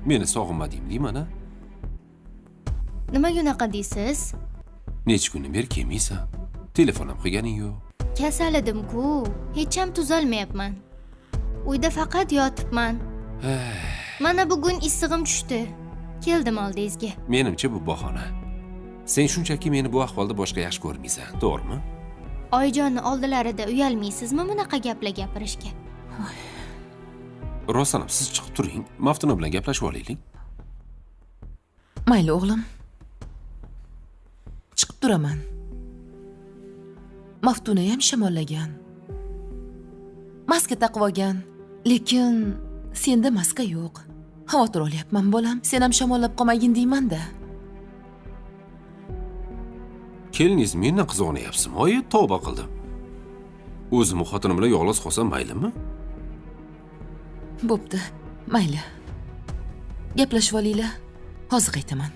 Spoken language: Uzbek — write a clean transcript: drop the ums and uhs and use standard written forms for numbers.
Meni sog'inmading deyman-a? Nimaga unaqa deysiz? Necha kundan beri kelmaysan. Telefon ham qilganing yo'q. Kasal edim-ku. Hech ham tuzalmayapman. Uyda faqat yotibman. Mana bugun issig'im tushdi. Keldim oldingizga. Menimcha bu bahona. Sen shunchaki meni bu ahvolda boshqa yaxshi ko'rmaysan, to'g'rimi? Oyjonni oldilarida uyalmaysizmi bunaqa gaplar gapirishga? Rostdan ham siz chiqib turing, Maftuna bilan gaplashib olaylik. Mayli o'g'lim. Chiqib turaman. Maftuna ham shamollagan. Maska taqib olgan, lekin senda maska yo'q. Xavotir olyapman bolam. Sen ham shamollab qolmagin deyman-da. Keliningiz mendan qizg'onyapsizmi? Oyi, tavba qildim. O'zim xotinim bilan yolg'iz qolsam maylimi? Bo'pti. Mayli. Gaplashib olinglar. Hozir qaytaman.